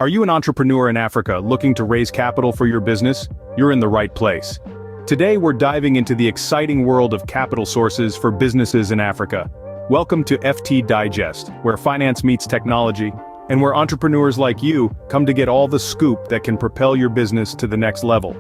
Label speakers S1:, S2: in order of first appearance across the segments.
S1: Are you an entrepreneur in Africa looking to raise capital for your business? You're in the right place. Today we're diving into the exciting world of capital sources for businesses in Africa. Welcome to FT Digest, where finance meets technology, and where entrepreneurs like you come to get all the scoop that can propel your business to the next level.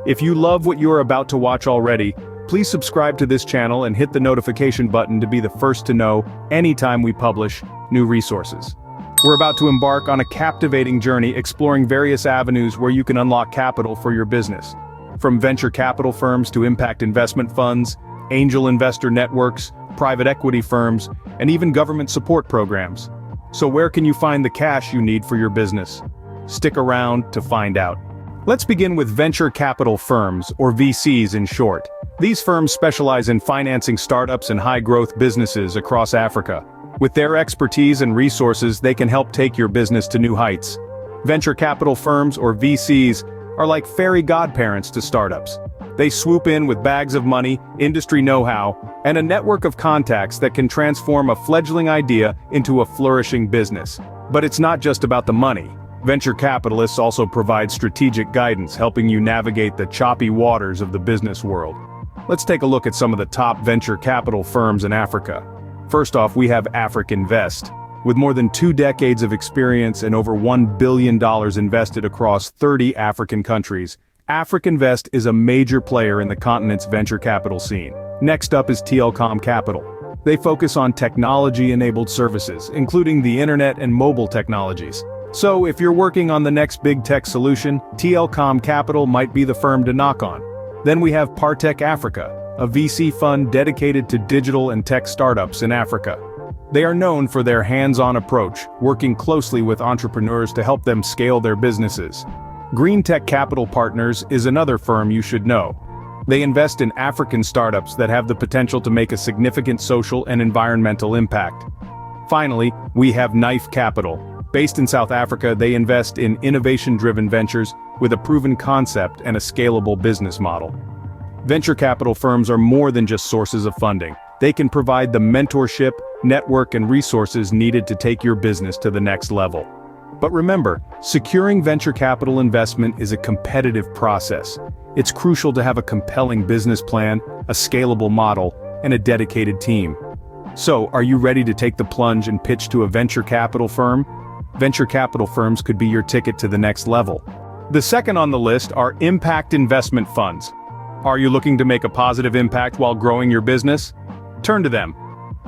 S1: If you love what you're about to watch already, please subscribe to this channel and hit the notification button to be the first to know anytime we publish new resources. We're about to embark on a captivating journey exploring various avenues where you can unlock capital for your business. From venture capital firms to impact investment funds, angel investor networks, private equity firms, and even government support programs. So where can you find the cash you need for your business? Stick around to find out. Let's begin with venture capital firms, or VCs in short. These firms specialize in financing startups and high-growth businesses across Africa. With their expertise and resources, they can help take your business to new heights. Venture capital firms, or VCs, are like fairy godparents to startups. They swoop in with bags of money, industry know-how, and a network of contacts that can transform a fledgling idea into a flourishing business. But it's not just about the money. Venture capitalists also provide strategic guidance, helping you navigate the choppy waters of the business world. Let's take a look at some of the top venture capital firms in Africa. First off, we have Afrikinvest. With more than 2 decades of experience and over $1 billion invested across 30 African countries, Afrikinvest is a major player in the continent's venture capital scene. Next up is TLCom Capital. They focus on technology-enabled services, including the internet and mobile technologies. So if you're working on the next big tech solution, TLCom Capital might be the firm to knock on. Then we have Partech Africa, a VC fund dedicated to digital and tech startups in Africa. They are known for their hands-on approach, working closely with entrepreneurs to help them scale their businesses. GreenTech Capital Partners is another firm you should know. They invest in African startups that have the potential to make a significant social and environmental impact. Finally, we have Knife Capital. Based in South Africa, they invest in innovation-driven ventures with a proven concept and a scalable business model. Venture capital firms are more than just sources of funding. They can provide the mentorship, network, and resources needed to take your business to the next level. But remember, securing venture capital investment is a competitive process. It's crucial to have a compelling business plan, a scalable model, and a dedicated team. So, are you ready to take the plunge and pitch to a venture capital firm? Venture capital firms could be your ticket to the next level. The second on the list are impact investment funds. Are you looking to make a positive impact while growing your business? Turn to them.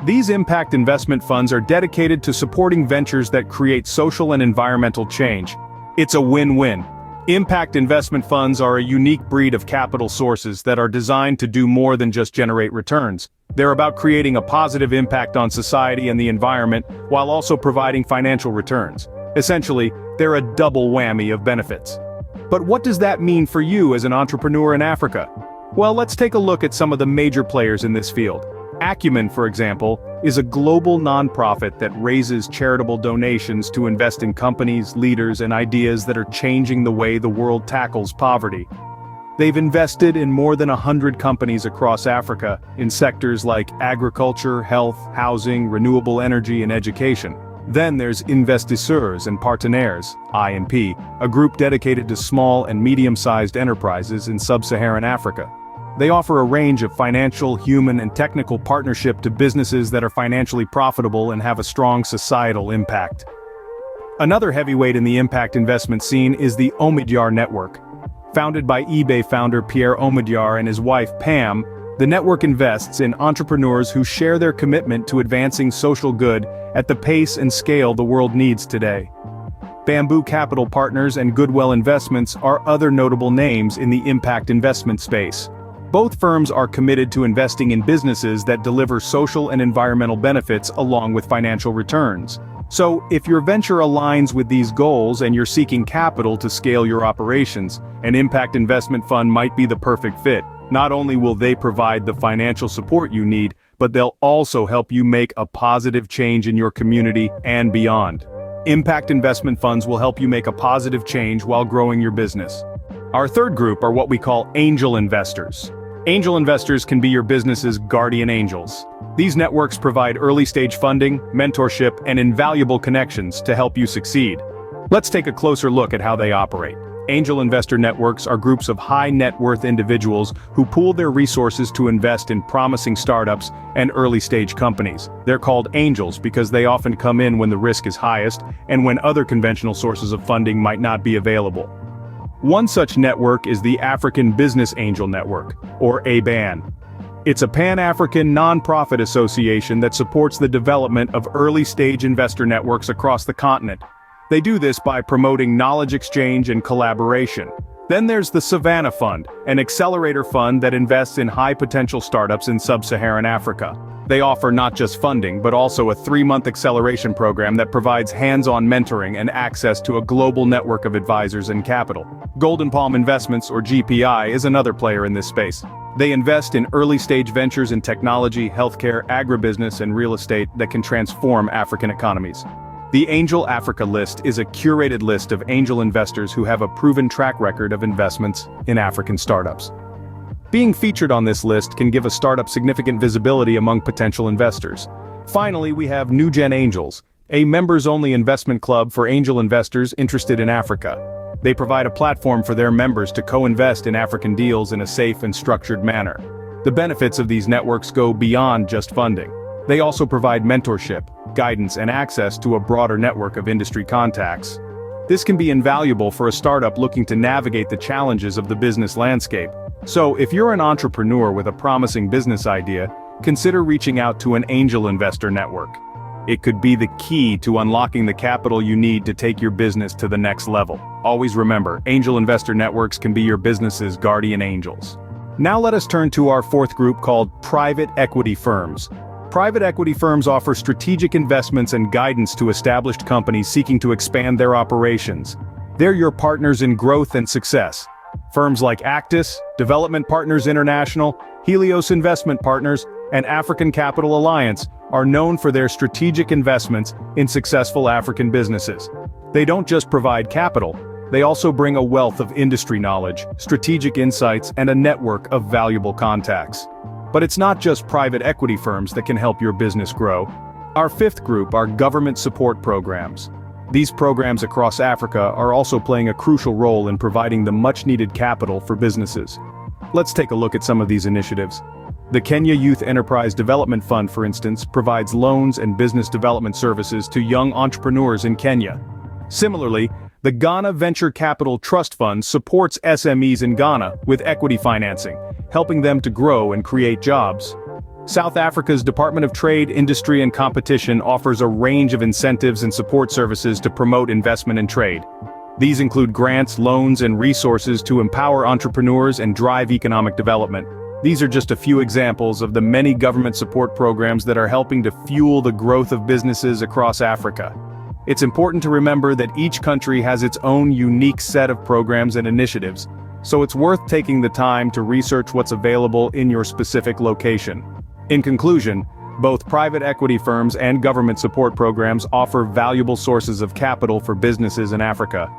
S1: These impact investment funds are dedicated to supporting ventures that create social and environmental change. It's a win-win. Impact investment funds are a unique breed of capital sources that are designed to do more than just generate returns. They're about creating a positive impact on society and the environment while also providing financial returns. Essentially, they're a double whammy of benefits. But what does that mean for you as an entrepreneur in Africa? Well, let's take a look at some of the major players in this field. Acumen, for example, is a global nonprofit that raises charitable donations to invest in companies, leaders, and ideas that are changing the way the world tackles poverty. They've invested in more than 100 companies across Africa in sectors like agriculture, health, housing, renewable energy, and education. Then there's Investisseurs and Partenaires, I&P, a group dedicated to small and medium-sized enterprises in sub-Saharan Africa. They offer a range of financial, human, and technical partnership to businesses that are financially profitable and have a strong societal impact. Another heavyweight in the impact investment scene is the Omidyar Network. Founded by eBay founder Pierre Omidyar and his wife Pam, the network invests in entrepreneurs who share their commitment to advancing social good at the pace and scale the world needs today. Bamboo Capital Partners and Goodwell Investments are other notable names in the impact investment space. Both firms are committed to investing in businesses that deliver social and environmental benefits along with financial returns. So, if your venture aligns with these goals and you're seeking capital to scale your operations, an impact investment fund might be the perfect fit. Not only will they provide the financial support you need, but they'll also help you make a positive change in your community and beyond. Impact investment funds will help you make a positive change while growing your business. Our third group are what we call angel investors. Angel investors can be your business's guardian angels. These networks provide early-stage funding, mentorship, and invaluable connections to help you succeed. Let's take a closer look at how they operate. Angel investor networks are groups of high net worth individuals who pool their resources to invest in promising startups and early-stage companies. They're called angels because they often come in when the risk is highest and when other conventional sources of funding might not be available. One such network is the African Business Angel Network, or ABAN. It's a Pan-African non-profit association that supports the development of early-stage investor networks across the continent. They do this by promoting knowledge exchange and collaboration. Then there's the Savannah Fund, an accelerator fund that invests in high-potential startups in sub-Saharan Africa. They offer not just funding, but also a 3-month acceleration program that provides hands-on mentoring and access to a global network of advisors and capital. Golden Palm Investments, or GPI, is another player in this space. They invest in early-stage ventures in technology, healthcare, agribusiness, and real estate that can transform African economies. The Angel Africa list is a curated list of angel investors who have a proven track record of investments in African startups. Being featured on this list can give a startup significant visibility among potential investors. Finally, we have NewGen Angels, a members-only investment club for angel investors interested in Africa. They provide a platform for their members to co-invest in African deals in a safe and structured manner. The benefits of these networks go beyond just funding. They also provide mentorship, guidance, and access to a broader network of industry contacts. This can be invaluable for a startup looking to navigate the challenges of the business landscape. So, if you're an entrepreneur with a promising business idea, consider reaching out to an angel investor network. It could be the key to unlocking the capital you need to take your business to the next level. Always remember, angel investor networks can be your business's guardian angels. Now let us turn to our fourth group called private equity firms. Private equity firms offer strategic investments and guidance to established companies seeking to expand their operations. They're your partners in growth and success. Firms like Actis, Development Partners International, Helios Investment Partners, and African Capital Alliance are known for their strategic investments in successful African businesses. They don't just provide capital, they also bring a wealth of industry knowledge, strategic insights, and a network of valuable contacts. But it's not just private equity firms that can help your business grow. Our fifth group are government support programs. These programs across Africa are also playing a crucial role in providing the much-needed capital for businesses. Let's take a look at some of these initiatives. The Kenya Youth Enterprise Development Fund, for instance, provides loans and business development services to young entrepreneurs in Kenya. Similarly, the Ghana Venture Capital Trust Fund supports SMEs in Ghana with equity financing, helping them to grow and create jobs. South Africa's Department of Trade, Industry and Competition offers a range of incentives and support services to promote investment and trade. These include grants, loans, and resources to empower entrepreneurs and drive economic development. These are just a few examples of the many government support programs that are helping to fuel the growth of businesses across Africa. It's important to remember that each country has its own unique set of programs and initiatives, so it's worth taking the time to research what's available in your specific location. In conclusion, both private equity firms and government support programs offer valuable sources of capital for businesses in Africa.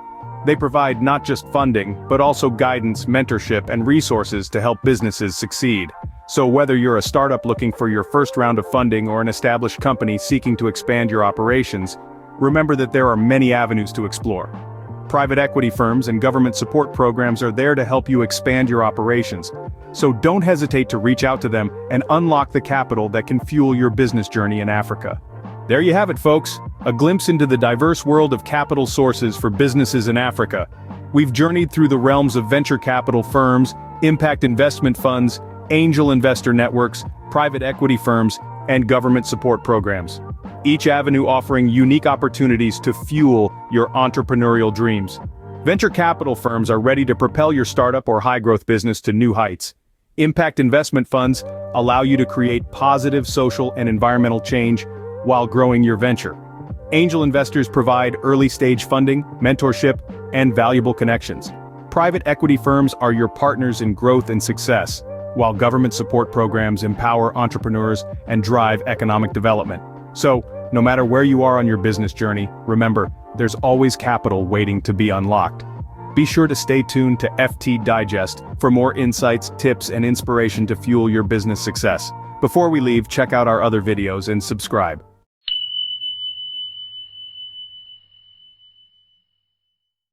S1: They provide not just funding, but also guidance, mentorship, and resources to help businesses succeed. So whether you're a startup looking for your first round of funding or an established company seeking to expand your operations, remember that there are many avenues to explore. Private equity firms and government support programs are there to help you expand your operations. So don't hesitate to reach out to them and unlock the capital that can fuel your business journey in Africa. There you have it, folks, a glimpse into the diverse world of capital sources for businesses in Africa. We've journeyed through the realms of venture capital firms, impact investment funds, angel investor networks, private equity firms, and government support programs. Each avenue offering unique opportunities to fuel your entrepreneurial dreams. Venture capital firms are ready to propel your startup or high-growth business to new heights. Impact investment funds allow you to create positive social and environmental change while growing your venture. Angel investors provide early-stage funding, mentorship, and valuable connections. Private equity firms are your partners in growth and success, while government support programs empower entrepreneurs and drive economic development. So, no matter where you are on your business journey, remember, there's always capital waiting to be unlocked. Be sure to stay tuned to FT Digest for more insights, tips, and inspiration to fuel your business success. Before we leave, check out our other videos and subscribe.